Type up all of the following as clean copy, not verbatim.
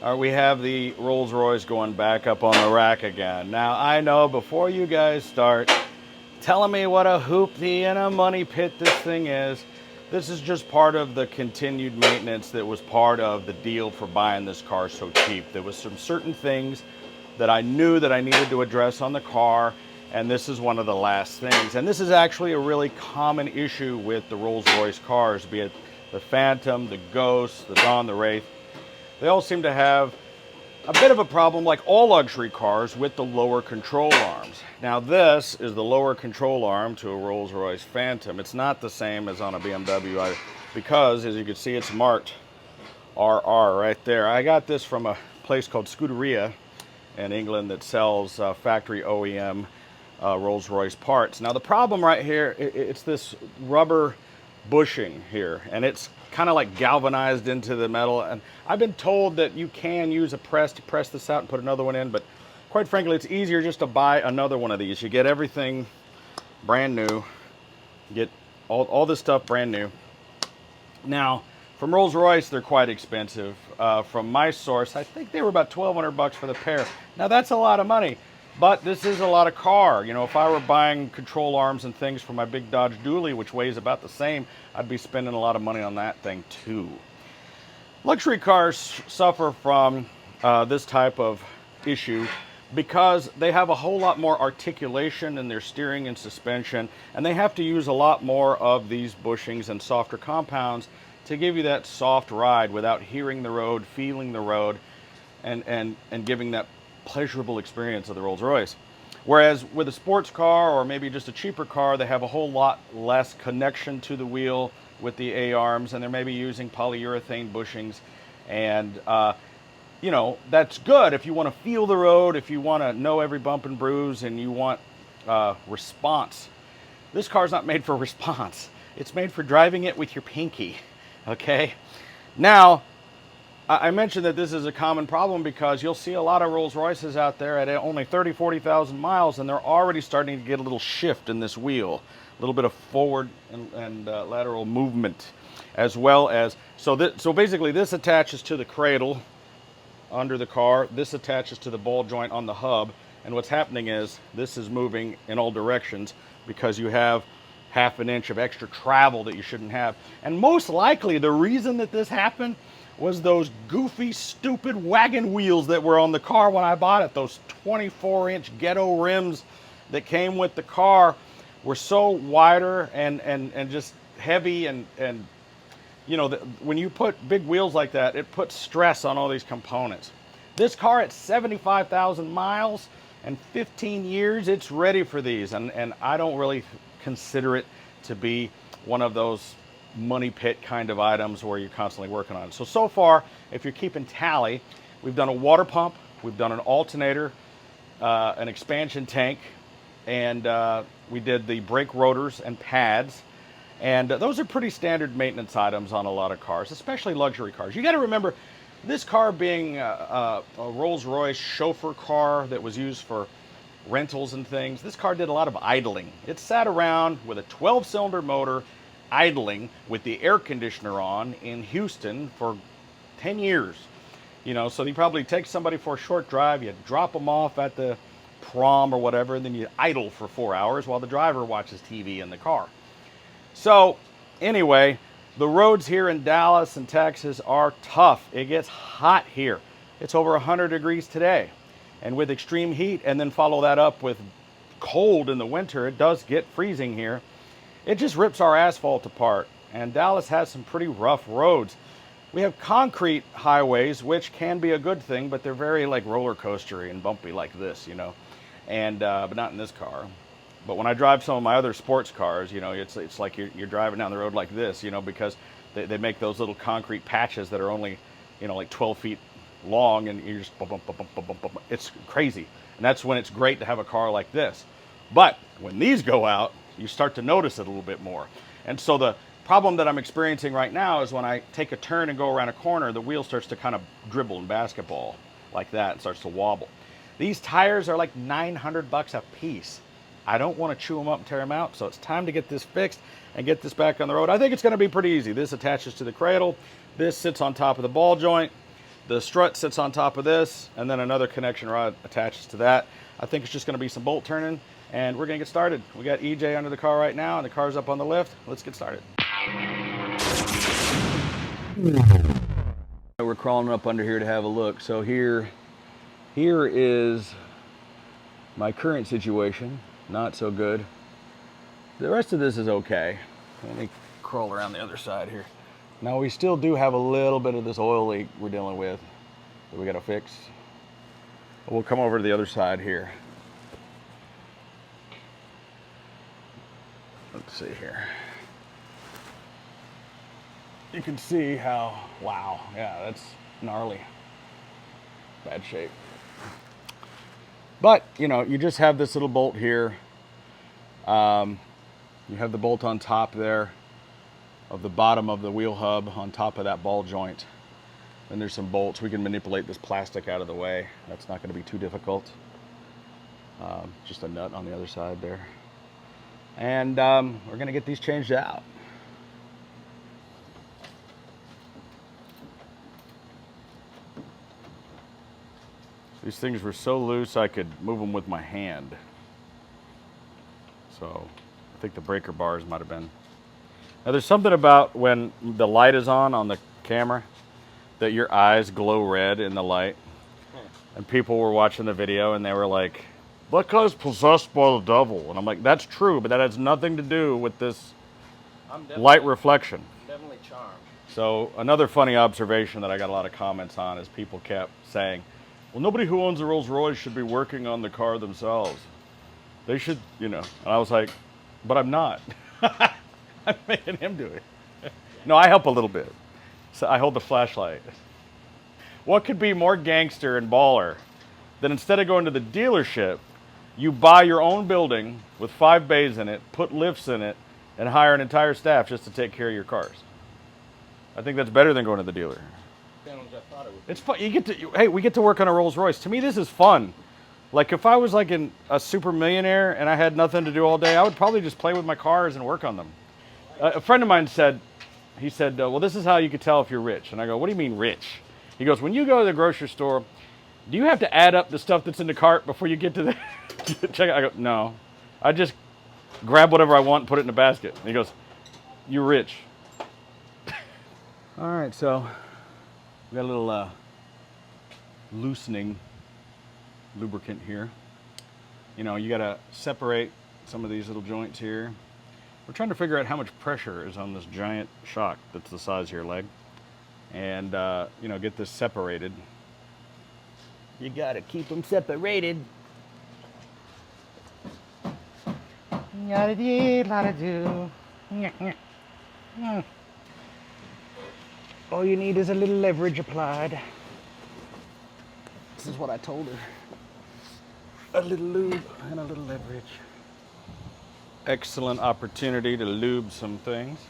All right, we have the Rolls-Royce going back up on the rack again. Now, I know before you guys start telling me what a hoopty and a money pit this thing is, this is just part of the continued maintenance that was part of the deal for buying this car so cheap. There was some certain things that I knew that I needed to address on the car, and this is one of the last things. And this is actually a really common issue with the Rolls-Royce cars, be it the Phantom, the Ghost, the Dawn, the Wraith. They all seem to have a bit of a problem, like all luxury cars, with the lower control arms. Now this is the lower control arm to a Rolls-Royce Phantom. It's not the same as on a BMW because, as you can see, it's marked RR right there. I got this from a place called Scuderia in England that sells factory OEM Rolls-Royce parts. Now the problem right here, it's this rubber bushing here, and it's kind of like galvanized into the metal. And I've been told that you can use a press to press this out and put another one in, but quite frankly, it's easier just to buy another one of these. You get everything brand new, you get all this stuff brand new. Now, from Rolls-Royce, they're quite expensive. From my source, I think they were about $1,200 for the pair. Now, that's a lot of money, but this is a lot of car. You know, if I were buying control arms and things for my big Dodge Dually, which weighs about the same, I'd be spending a lot of money on that thing too. Luxury cars suffer from this type of issue because they have a whole lot more articulation in their steering and suspension, and they have to use a lot more of these bushings and softer compounds to give you that soft ride without hearing the road, feeling the road, and giving that pleasurable experience of the Rolls-Royce. Whereas with a sports car or maybe just a cheaper car, they have a whole lot less connection to the wheel with the A-arms, and they're maybe using polyurethane bushings. And, you know, that's good if you want to feel the road, if you want to know every bump and bruise, and you want response. This car's not made for response. It's made for driving it with your pinky, okay? Now, I mentioned that this is a common problem because you'll see a lot of Rolls-Royces out there at only 30, 40,000 miles, and they're already starting to get a little shift in this wheel, a little bit of forward and lateral movement, as well as, so basically this attaches to the cradle under the car, this attaches to the ball joint on the hub, and what's happening is this is moving in all directions because you have half an inch of extra travel that you shouldn't have. And most likely the reason that this happened was those goofy, stupid wagon wheels that were on the car when I bought it. Those 24-inch ghetto rims that came with the car were so wider and just heavy, and you know, when you put big wheels like that, it puts stress on all these components. This car at 75,000 miles and 15 years, it's ready for these, and I don't really consider it to be one of those money pit kind of items where you're constantly working on it. So far, if you're keeping tally, we've done a water pump, we've done an alternator, an expansion tank, and we did the brake rotors and pads. And those are pretty standard maintenance items on a lot of cars, especially luxury cars. You got to remember, this car being a Rolls-Royce chauffeur car that was used for rentals and things, this car did a lot of idling. It sat around with a 12-cylinder motor, idling with the air conditioner on in Houston for 10 years. You know, so you probably take somebody for a short drive, you drop them off at the prom or whatever, and then you idle for 4 hours while the driver watches TV in the car. So anyway, the roads here in Dallas and Texas are tough. It gets hot here. It's over 100 degrees today. And with extreme heat, and then follow that up with cold in the winter, it does get freezing here. It just rips our asphalt apart, and Dallas has some pretty rough roads. We have concrete highways, which can be a good thing, but they're very like roller coastery and bumpy like this, you know, and but not in this car. But when I drive some of my other sports cars, you know, it's like you're driving down the road like this, you know, because they make those little concrete patches that are only, you know, like 12 feet long, and you're just bump, bump, bump, bump, bump, bump. It's crazy, and that's when it's great to have a car like this. But when these go out, you start to notice it a little bit more. And so the problem that I'm experiencing right now is when I take a turn and go around a corner, the wheel starts to kind of dribble in basketball like that. It starts to wobble. These tires are like $900 a piece. I don't want to chew them up and tear them out, so it's time to get this fixed and get this back on the road. I think it's going to be pretty easy. This attaches to the cradle. This sits on top of the ball joint. The strut sits on top of this, and then another connection rod attaches to that. I think it's just gonna be some bolt turning, and we're gonna get started. We got EJ under the car right now, and the car's up on the lift. Let's get started. We're crawling up under here to have a look. So here is my current situation. Not so good. The rest of this is okay. Let me crawl around the other side here. Now we still do have a little bit of this oil leak we're dealing with that we gotta fix. We'll come over to the other side here. Let's see here. You can see how, wow, yeah, that's gnarly. Bad shape. But, you know, you just have this little bolt here. You have the bolt on top there of the bottom of the wheel hub on top of that ball joint. Then there's some bolts. We can manipulate this plastic out of the way. That's not going to be too difficult. Just a nut on the other side there. And we're going to get these changed out. These things were so loose I could move them with my hand. So I think the breaker bars might have been. Now there's something about when the light is on the camera that your eyes glow red in the light. And people were watching the video and they were like, that guy's possessed by the devil. And I'm like, that's true, but that has nothing to do with this light reflection. Definitely charmed. So another funny observation that I got a lot of comments on is people kept saying, well, nobody who owns a Rolls-Royce should be working on the car themselves. They should, you know. And I was like, but I'm not. I'm making him do it. No, I help a little bit. So I hold the flashlight. What could be more gangster and baller than instead of going to the dealership, you buy your own building with 5 bays in it, put lifts in it, and hire an entire staff just to take care of your cars? I think that's better than going to the dealer. It's fun. Hey, we get to work on a Rolls-Royce. To me, this is fun. Like if I was like a super millionaire and I had nothing to do all day, I would probably just play with my cars and work on them. A friend of mine said, well, this is how you could tell if you're rich. And I go, what do you mean rich? He goes, when you go to the grocery store, do you have to add up the stuff that's in the cart before you get to the check? I go, no. I just grab whatever I want and put it in a basket. And he goes, you're rich. All right, so we got a little loosening lubricant here. You know, you got to separate some of these little joints here. We're trying to figure out how much pressure is on this giant shock that's the size of your leg, and you know, get this separated. You got to keep them separated. Yada-dee-la-da-doo. All you need is a little leverage applied. This is what I told her. A little lube and a little leverage. Excellent opportunity to lube some things.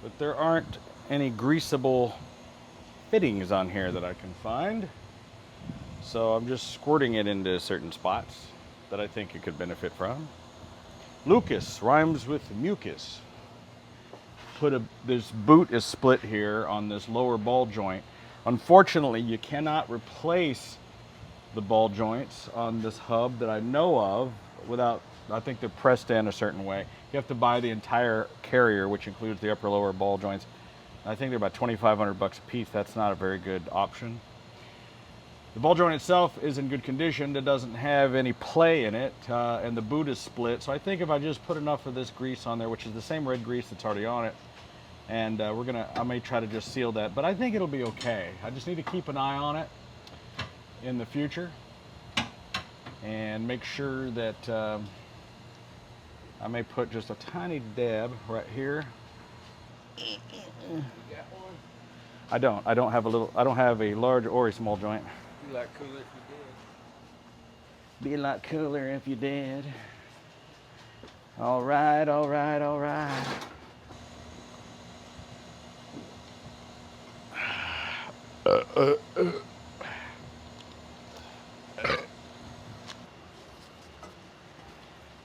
But there aren't any greasable fittings on here that I can find. So I'm just squirting it into certain spots that I think it could benefit from. Lucas rhymes with mucus. This boot is split here on this lower ball joint. Unfortunately, you cannot replace the ball joints on this hub that I know of without, I think they're pressed in a certain way. You have to buy the entire carrier, which includes the upper lower ball joints. I think they're about $2,500 a piece. That's not a very good option. The ball joint itself is in good condition. It doesn't have any play in it, and the boot is split. So I think if I just put enough of this grease on there, which is the same red grease that's already on it, and I may try to just seal that, but I think it'll be okay. I just need to keep an eye on it in the future and make sure that I may put just a tiny dab right here. You got one? I don't have a large or a small joint. Be a lot cooler if you did. Be a lot cooler if you did. All right, all right, all right.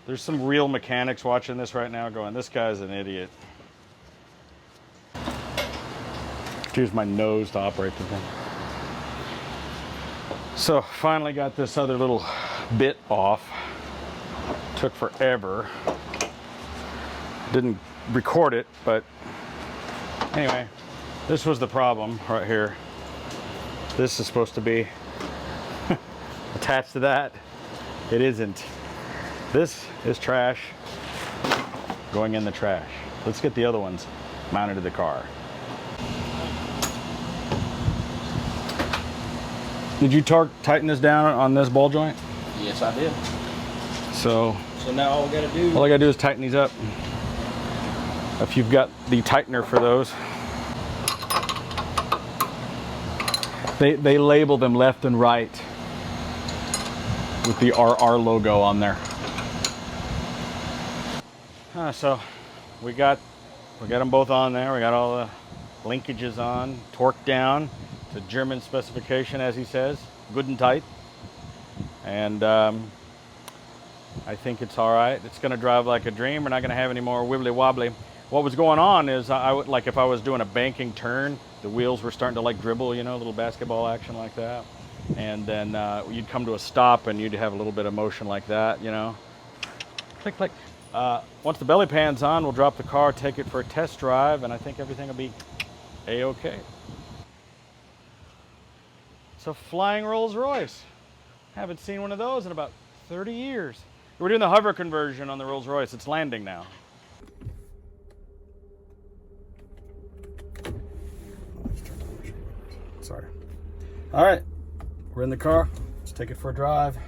There's some real mechanics watching this right now going, this guy's an idiot. Use my nose to operate the thing. So finally got this other little bit off. Took forever. Didn't record it, but anyway, this was the problem right here. This is supposed to be attached to that. It isn't. This is trash going in the trash. Let's get the other ones mounted to the car. Did you tighten this down on this ball joint? Yes, I did. So now all we gotta do. All I gotta do is tighten these up. If you've got the tightener for those. They label them left and right with the RR logo on there. So we got them both on there. We got all the linkages on, torque down to German specification, as he says, good and tight. And I think it's all right. It's going to drive like a dream. We're not going to have any more wibbly wobbly. What was going on is I would, like, if I was doing a banking turn, the wheels were starting to like dribble, you know, a little basketball action like that. And then you'd come to a stop and you'd have a little bit of motion like that, you know. Click, click. Once the belly pan's on, we'll drop the car, take it for a test drive, and I think everything will be A-okay. It's a flying Rolls-Royce. Haven't seen one of those in about 30 years. We're doing the hover conversion on the Rolls-Royce. It's landing now. Sorry. All right, we're in the car. Let's take it for a drive.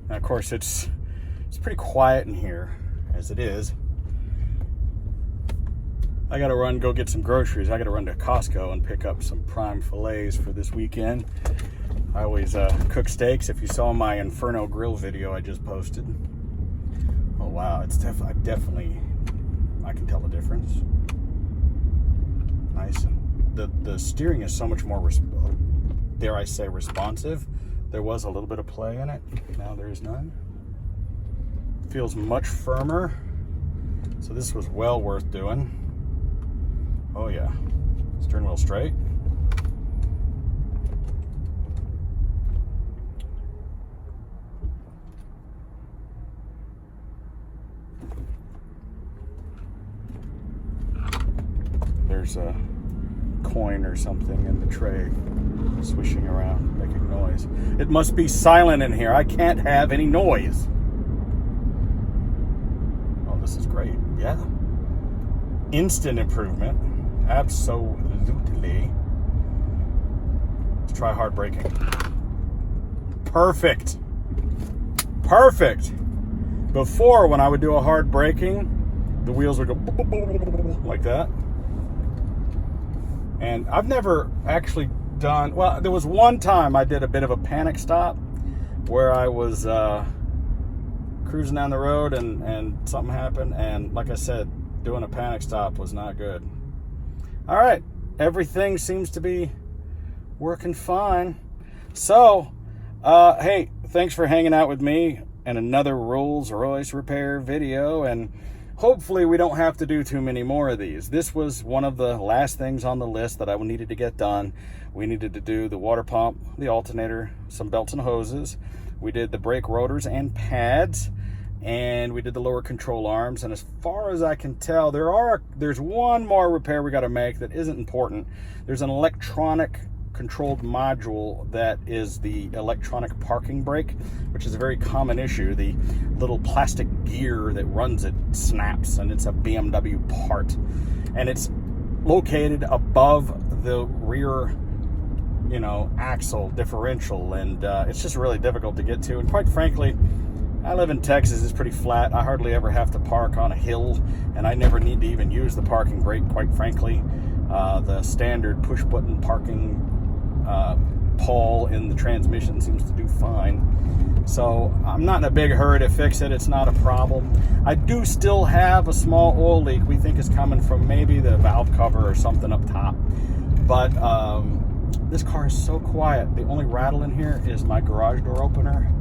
Now, of course, it's pretty quiet in here, as it is. I gotta run, go get some groceries. I gotta run to Costco and pick up some prime fillets for this weekend. I always cook steaks. If you saw my Inferno grill video I just posted. Oh wow, it's definitely, I can tell the difference. Nice, and the steering is so much more, dare I say, responsive. There was a little bit of play in it. Now there's none. Feels much firmer. So this was well worth doing. Oh yeah, steering wheel straight. There's a coin or something in the tray swishing around, making noise. It must be silent in here. I can't have any noise. Oh, this is great. Yeah. Instant improvement. Absolutely. Let's try hard braking. Perfect. Perfect. Before, when I would do a hard braking, the wheels would go like that. And I've never actually done, well, there was one time I did a bit of a panic stop where I was cruising down the road and something happened. And like I said, doing a panic stop was not good. All right, everything seems to be working fine. So, hey, thanks for hanging out with me and another Rolls-Royce repair video. And hopefully we don't have to do too many more of these. This was one of the last things on the list that I needed to get done. We needed to do the water pump, the alternator, some belts and hoses. We did the brake rotors and pads, and we did the lower control arms. And as far as I can tell, there's one more repair we got to make that isn't important. There's an electronic controlled module that is the electronic parking brake, which is a very common issue. The little plastic gear that runs it snaps, and it's a BMW part, and it's located above the rear, you know, axle differential, and it's just really difficult to get to. And quite frankly, I live in Texas. It's pretty flat. I hardly ever have to park on a hill, and I never need to even use the parking brake, quite frankly. The standard push button parking pawl in the transmission seems to do fine. So I'm not in a big hurry to fix it. It's not a problem. I do still have a small oil leak we think is coming from maybe the valve cover or something up top. But this car is so quiet. The only rattle in here is my garage door opener.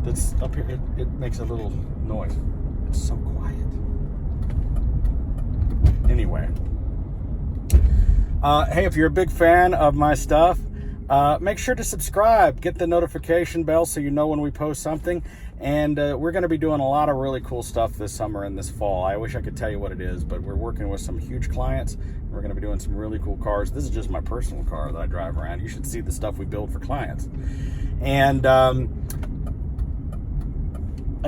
That's up here. It makes a little noise. It's so quiet. Anyway. Hey, if you're a big fan of my stuff, make sure to subscribe. Get the notification bell so you know when we post something. And we're going to be doing a lot of really cool stuff this summer and this fall. I wish I could tell you what it is, but we're working with some huge clients. We're going to be doing some really cool cars. This is just my personal car that I drive around. You should see the stuff we build for clients. And I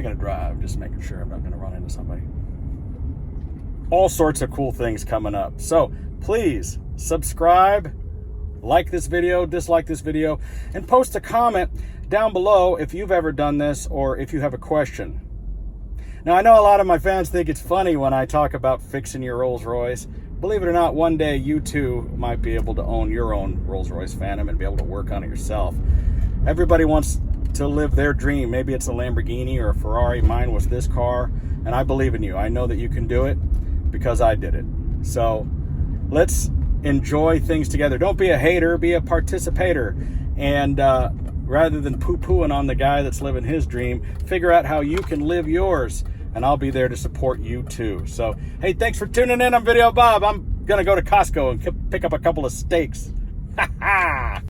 got to drive, just making sure I'm not going to run into somebody. All sorts of cool things coming up. So please subscribe, like this video, dislike this video, and post a comment down below if you've ever done this or if you have a question. Now, I know a lot of my fans think it's funny when I talk about fixing your Rolls-Royce. Believe it or not, one day you too might be able to own your own Rolls-Royce Phantom and be able to work on it yourself. Everybody wants to live their dream. Maybe it's a Lamborghini or a Ferrari. Mine was this car, and I believe in you. I know that you can do it because I did it. So let's enjoy things together. Don't be a hater, be a participator. And rather than poo-pooing on the guy that's living his dream, figure out how you can live yours, and I'll be there to support you too. So, hey, thanks for tuning in on Videobob. I'm going to go to Costco and pick up a couple of steaks. Ha ha!